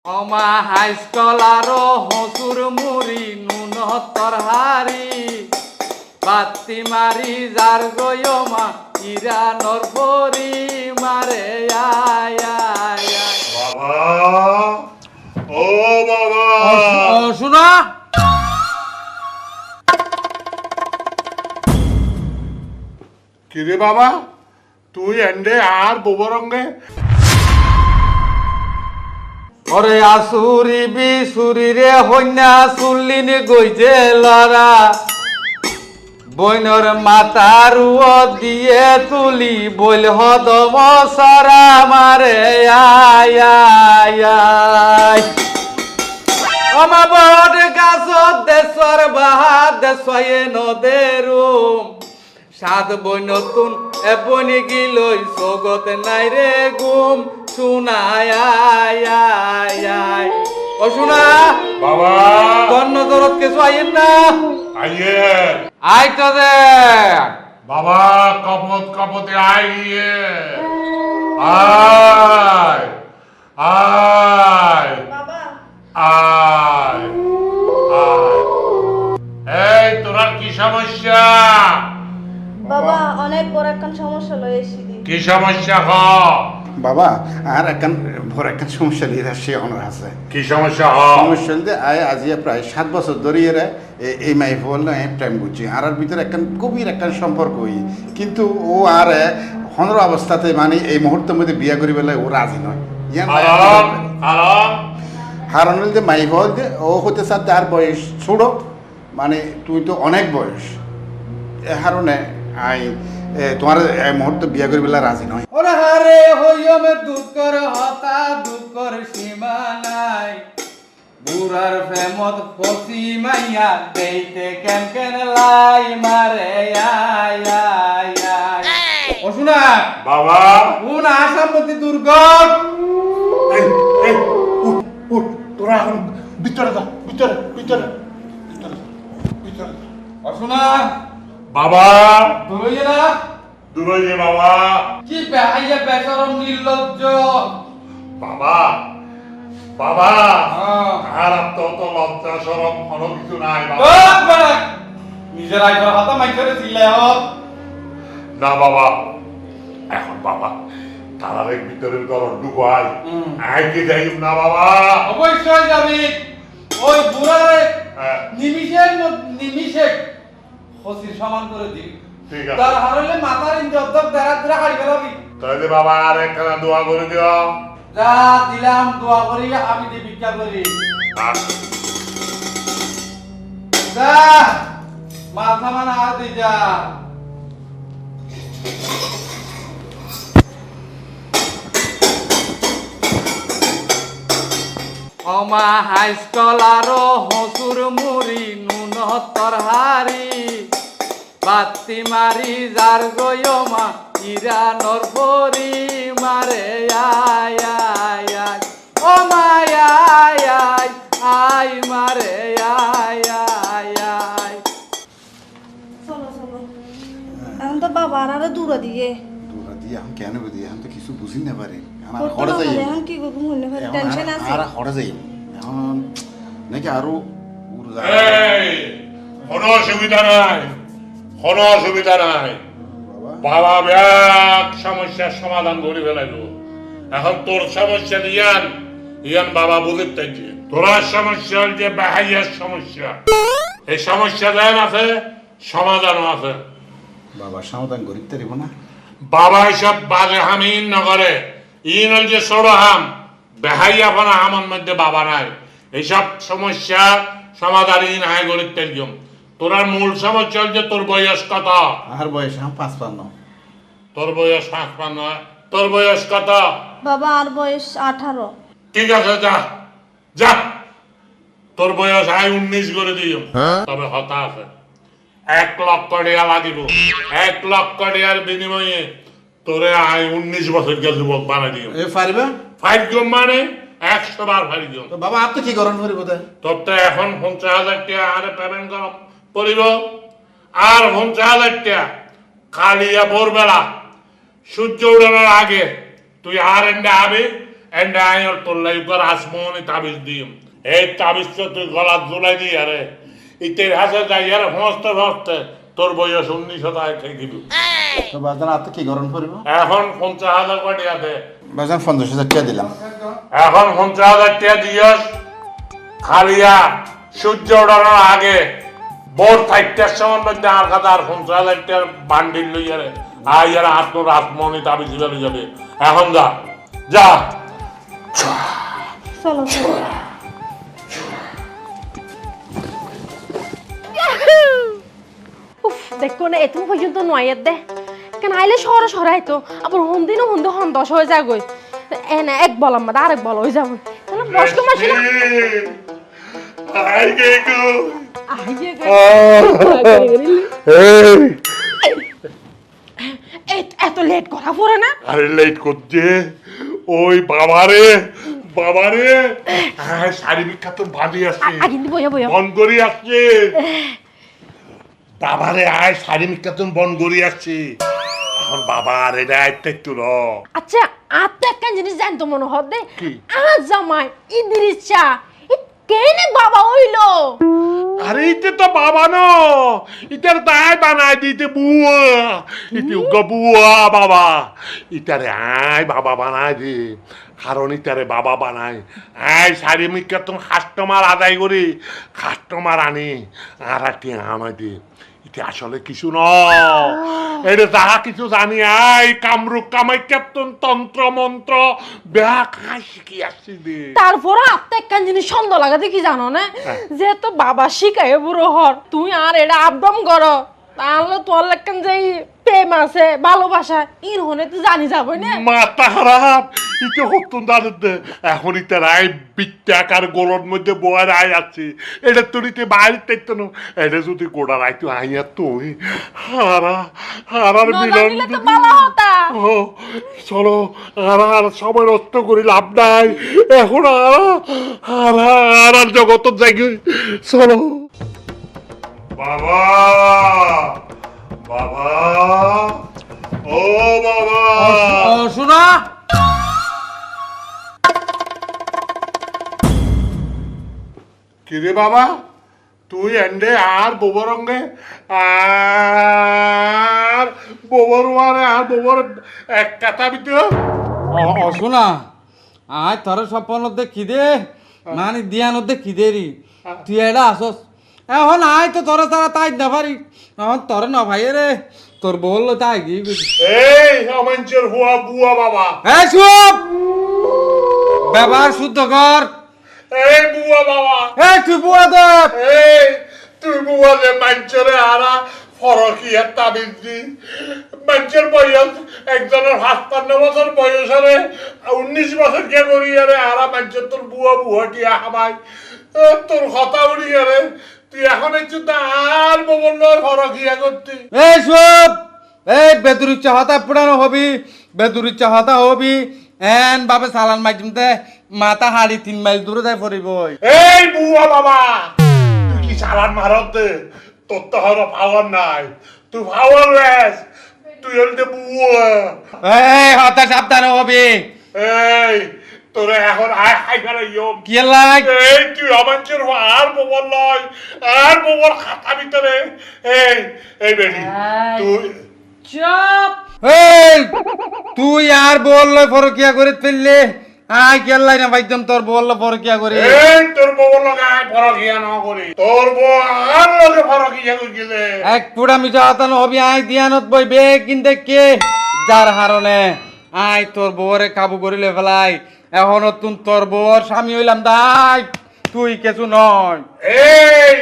অমা হাইস্কুল আরো হসুর মুড়ি নুন তরহারি বাতি মারি যার গয়মা ইরা নরপরি মারে আয় আয় আয়। বাবা ও বাবা শোনা কিরে বাবা তুই এন্ডে আর ববরঙ্গে ওরে আসুরি বিসুরি রে হইনা চুল্লিনি গইছে লরা বইনর মাতারুয় দিয়ে তুলি বইল হদম সরা মারে আয় আয় আয়। আমা বট গাছত দেশর বাহা দেশয়ে নদেরুম সাত বই নতুন এ বনি গিলই সগত নাই রে গুম শুনায় আয় আয় আয়। ও শুনা বাবা তন্ন দরদ কিছু আইন না আইয়ে আইতো দে বাবা কপত কপতে আইয়ে আয় আয় বাবা আয় আয় এই তোর কি সমস্যা বাবা অনেক বড় একটা সমস্যা লয়ে এসেছি কি সমস্যা হ বাবা আর একখান বড় একখান সমস্যা নিয়ে আসছে ওনার আছে কি সমস্যা হ সমস্যা বলতে আজি প্রায় 7 বছর ধরে এরা এই মাই ফোন টাইম বুঝছি আর ভিতরে একখান গভীর একখান সম্পর্ক হই কিন্তু ও আর হনর অবস্থাতে মানে এই মুহূর্তের মধ্যে বিয়া করি বেলায় ও রাজি নয় কারণ কারণ কারণ হল যে মাই ফোন যে ও হতে সাথে আর বয়স ছোট মানে তুই তো অনেক বয়স এ কারণে আই তোমার এই মুহূর্তে বিয়া করি বেলা রাজি নয় ওরে হারে হইয়মে দুঃখর হতা দুঃখর সীমা নাই বুড়ার ফেমত ফসি মাইয়া দেইতে কেন কেন লাই মারে আয় আয় আয়। ও শুনা বাবা কোন আশাপতি দুর্গম এই এই উঠ উঠ তোরা এখন ভিতরে যা ভিতরে ভিতরে ভিতরে ভিতরে ও শুনা বাবা তুই না দূরে বাবা কি বেহাইয়া বেচরম নির্লজ্জ বাবা বাবা হ্যাঁ। আর তো তো লজ্জা শরম কোনো কিছু নাই বাবা বাপ বাপ নিজের আইবার হাতা মাইরে দিলে হোক না বাবা এখন বাবা তারার ভিতরের ঘর ডুবাই আইকে যাই না বাবা অবশ্যই যাবি ওই বুড়ারে হ্যাঁ, নিমিষে খসির সমান করে দিবি ঠিক আছে তার হারলে মাথার ইঞ্জব দেড়া দেড়া হাড়ি ফেলাবি তাহলে বাবা আর একখানা দোয়া করে দিও যা দিলাম দোয়া করি আমি দি ভিক্ষা করি যা মাথা মানা আর দি যা অমা হাইস্কুল আরো হসুর মুড়ি নুন তরহারি বাতি মারি যার গয়মা ইরা নরপরি মারে আয় আয় আয়। ও মায় আয় আয় আয় মারে আয় আয় আয়। চলো চলো এখন তো বাবা আর দূরে দিয়ে তোরা দিয়ে এখন কেন বুঝি এখন তো কিছু বুঝি না পারি করতে পারবো না, এখন কি করবো মনে হয় টেনশন আছে আর হরে যাই এখন নাকি আরো উড় যায় এই কোনো অসুবিধা নাই কোনো অসুবিধা নাই বাবা ব্যাগ সমস্যার সমাধান করে ফেলাইলো এখন তোর সমস্যা ইয়ান ইয়ান বাবা বুঝিত চাইছে তোরা সমস্যা হল যে বাহাইয়ার সমস্যা এই সমস্যা যেন আছে সমাধানও আছে বাবা সমাধান করি তারিব না বাবা এসব বাজে হামিন নগরে ইন হল যে ষোড় হাম বেহাইয়া ফোনা হামন মধ্যে বাবা নাই এইসব সমস্যা সমাধান ইন হাই গরিব তেলজম তোরার মূল সমস্যা হল যে তোর বয়স কত আর বয়স এখন 55 তোর বয়স 55 তোর বয়স কত বাবা আর বয়স 18 ঠিক আছে যা যা তোর বয়স আয় 19 করে দিও তবে হতা আছে 1 লক্ষ টাকা লাগিব 1 লক্ষ টাকার বিনিময়ে তোরে আয় 19 বছর কে যুবক বানাই দিও এ পারিবা ফাইট গম মানে 100 বার ফাইট গম তো বাবা আপনি কি করেন পারিব তাই তোর তো এখন 50,000 টাকা আরে পেমেন্ট কর পড়িব আর 50,000 টাকা কালিয়া ভোরবেলা সূর্য উড়ানোর আগে তুই আর এন্ডে আবি এন্ড আই ওর তোর লাইফের আসমনি তাবিজ দিম এই তাবিজ তুই গলা ঝুলাই দি আরে ইতের হাসে যাই আর হস্তে হস্তে তোর বয়স 1900 টাকা খেয়ে দিবি তো বাজান আপনি কি গরম করব এখন 50,000 কোটি আছে বাজান 50,000 টাকা দিলাম এখন 50,000 টাকা দিয়স খালিয়া সূর্য ওঠানোর আগে ভোর 4টার সময় মধ্যে আর কাছে আর 50,000 টাকার বান্ডিল লই আরে আই আর আত্ম রাসমনি তাবিজ দিবে যাবে এখন যা যা চলো চলো উফ দেখো না এত পর্যন্ত নয় দে কেন আইলে শহরে সরাইতো আবার হন্দিনও হন্দি হন্দস হয়ে যায় গই এনে এক বলাম মা আরেক বল হয়ে যাবে তাহলে বসলো মাসি না আই গে গো আইয়ে এত লেট করা পড়ে না আরে লেট করছে ওই বাবারে বাবারে হ্যাঁ শাড়ি বিখ্যাত ভাবি আসছে আগে বইয়া বইয়া বন করি আসছে বাবারে আয় শাড়ি বিখ্যাত বন করি আসছে এখন বাবা রে রাইতে একটু র আচ্ছা আপনি একটা জিনিস জানতো মনে হতে কি? আজ জামাই ইদ্রিস চা কেনে বাবা হইলো আরে ইতে তো বাবা ন ইটার দায় বানাই দিতে বুয়া ইতে উগা বুয়া বাবা ইটারে আয় বাবা বানাই দে কারণ ইটারে বাবা বানাই আয় শাড়ি মিকা তুমি কাস্টমার আদায় করি কাস্টমার আনি আর একটি আমায় দে ইতে আসলে কিছু ন এটা যাহা কিছু জানি আয় কামরূপ কামাই কেতন তন্ত্র মন্ত্র ব্যাহ খাই শিখি আসছি দে তারপর আপনি একটা জিনিস সন্দেহ লাগাতে কি জানো না যে তো বাবা শিখায় বুড়ো হর তুই আর এটা আবদম করো তাহলে তোর লেখান যে প্রেম আছে ভালোবাসা ইর হনে তো জানি যাবো না মাথা খারাপ ইতে হতুন দাঁড়াতে এখন ইতে রায় বিত্যাকার গোলর মধ্যে বয়ার আয় আছে এটা তোর ইতে বাইরে দেখতো না এটা যদি গোড়া রায় তুই আইয়া তুই হারার মিলন নজর তো ভালো হতা ও চলো আর সময় নষ্ট করি লাভ নাই এখন আর জগত জায়গায় চলো বাবা বাবা ও বাবা শোনা কিরে বাবা তুই এন্ডে আর গোবরঙ্গে আর গোবর আর গোবর এক কাতা ভিতরে শোনা আয় তোর স্বপ্ন দেখি দে মানে দিয়ান দেখি দে রি তুই এটা আসস এখন আয় তো তোর তারা তাই না পারি এখন তোর না ভাই রে তোর বললো তাই গিয়ে এই অমাঞ্চের হুয়া বুয়া বাবা এই চুপ ব্যবহার শুদ্ধ কর এই বুয়া বাবা এই তুই বুয়া দেব এই তুই বুয়া যে মাঞ্চরে আরা ফরকিয়া তাবিজ দি মাঞ্চের বয়স একজনের 55 বছর বয়সরে 19 বছর কে করি আরে আরা মাঞ্চের তোর বুয়া বুয়া কি হামাই তোর কথা উড়ি আরে তুই এখন একটু আর বলল ফরকিয়া করতি এই চুপ এই বেদুরি চাহতা পুরানো হবি বেদুরি চাহতা হবি এন বাবে সালান মাইজমতে মাথা হাড়ি 3 মাইল দূরে যাই পড়িব এই বুয়া বাবা তুই কি চালান মারত দে তোর তো হলো পাওয়ার নাই তুই পাওয়ার লেস তুই হলতে বুয়া এই হতা সাবধান হবি এই তোরে এখন আয় হাই ফেলাইম কি লাগ এই তুই অমাঞ্চের আর ববল লয় আর ববল খাতা ভিতরে এই বেটি তুই চুপ এই তুই আর বল ফরকিয়া করে ফেললে আয় কেলাই না ভাইদম তোর বল ফরকিয়া করে এই তোর ববল লগে আয় ফরকিয়া না করি তোর বউ আর লগে ফরকিয়া কইছে এক পুরা মিঠা হতানো হবি আয় দিয়ানত বই বে কিনতে কে যার হারনে আয় তোর বউরে কাবু করিলে ফেলাই এখনো তুই তোর বউর স্বামী হইলাম দাই তুই কিছু নয় এই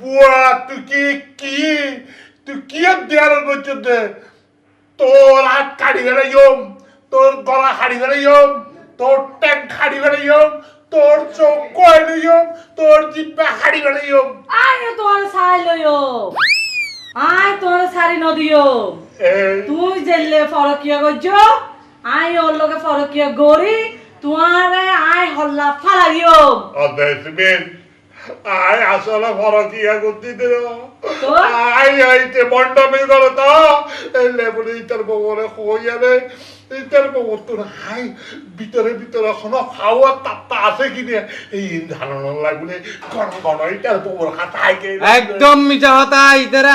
বুয়া তুই কি দেয়ার করতে তোর হাত কাড়ি বেড়াইম তোর গলা হাড়ি বেড়াইম তোর ট্যাঙ্ক হাড়ি বেড়াইম তোর চোখ কয় লইম তোর জিব্বা হাড়ি বেড়াইম আয় তোর সাই লইও আয় তোর সারি নদিও এই তুই জেলে ফরকিয়া গজ আয় ওর লগে ফরকিয়া গরি তোমারে আয় হল্লা ফালাইও অদেশমেন আয় আসলে ফরকিয়া করতে দিল তো? আয় আইতে মন্ডপে গেল তো এই লেবুরে ইতার বউরে কইয়া রে ইতার বউ তো আয় ভিতরে ভিতরে এখনো খাওয়া তাপ্তা আছে কি রে এই ধারণা লাগলে ঘন ঘন ইতার বউর হাত আইকে একদম মিছা কথা, ইধারে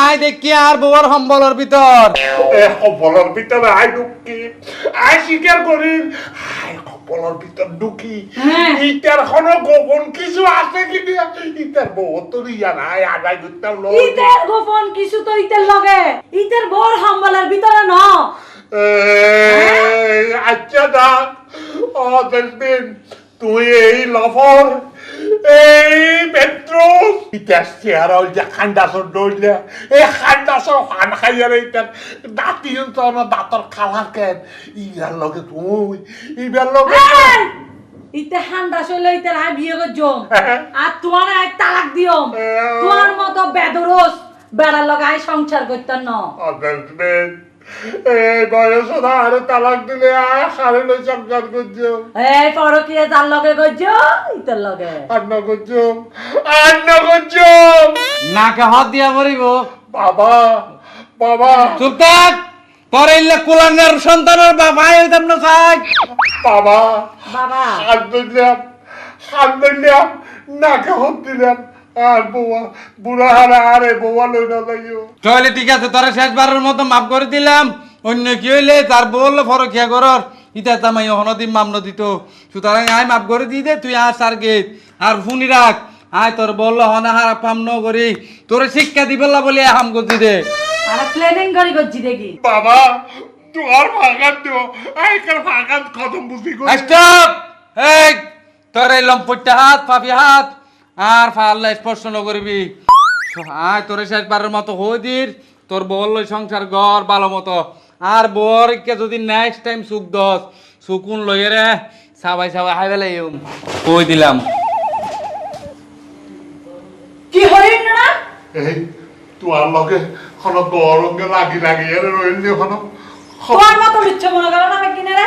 আয় দেখি আর বউর সম্বলের ভিতর। কপালের ভিতরে আয় ঢুকি আয় স্বীকার করি আয় কপালের ভিতর ঢুকি হ্যাঁ। ইটার কোনো গোপন কিছু আছে কি না ইটার বউ তো ইয়া নাই আগাই করতে ইতের গোপন কিছু তো ইতের লগে ইতের বড় হাম্বলের ভিতরে ন আচ্ছা দাগ ও দেখবেন তুই এই লফর এই পেট্রোল ইতিহাস চেহারা ওই যে খান্ডাসর দৌড়লে এই খান্ডাসর হান খাইয়ার এইটার দাঁতি তো না দাঁতর খালার কেন ইয়ার লগে তুই ইবার লগে ইতে হান্ডা শৈল ইতের হাই বিয়ে করছো আর তোমার এক তালাক দিও তোমার মতো বেদরস বেড়ার লগে আই সংসার করতেন ন দেখবেন এই বয়স আরে তালাক দিলে আয় সারে লই সংসার করছো এই পরকিয়া যার লগে করছো ইতের লগে আন্না করছো নাকে হাত দিয়া পড়িব। বাবা বাবা চুপ থাক, তোর এই কুলাঙ্গার সন্তানের বাবা হইতাম না থাক। বাবা বাবা হাত ধরলাম নাকে হাত দিলাম আর বৌয়া বুড়া হারা আরে বৌয়া লই না যাইও তাহলে ঠিক আছে, তোরা শেষবারের মতো মাফ করে দিলাম। অন্য কি হইলে তার বললো ফরকিয়া করর ইটা তামাই হনদিন মামলা দিত, সুতরাং আয় মাফ করে দি দে, তুই আস আর গে আর শুনি রাখ আয় তোর বললো হনা হারা পাম ন করি তোর শিক্ষা দিবেলা বলে হাম করছি দে। আর প্ল্যানিং করি করছি দেখি বাবা তোমার ভাগান দিও আইকার ভাগান খতম বুঝি করি স্টপ! এই তোর এই লম্পটটা হাত পাপি হাত আর ফাল্লা স্পর্শ ন করবি। আয় তোর শেষবারের মতো হই দির, তোর বললো সংসার ঘর ভালো মতো আর বরকে যদি নেক্সট টাইম সুখ দস সুকুন লইয়ে রে সাবাই সাবাই হাই বেলাই কই দিলাম। কি হইল না এই তোমার লগে কোন গরমকে লাগি এর রইল যে কোন তোমার মতো মিথ্যে মনে করো না আমি কিনে রে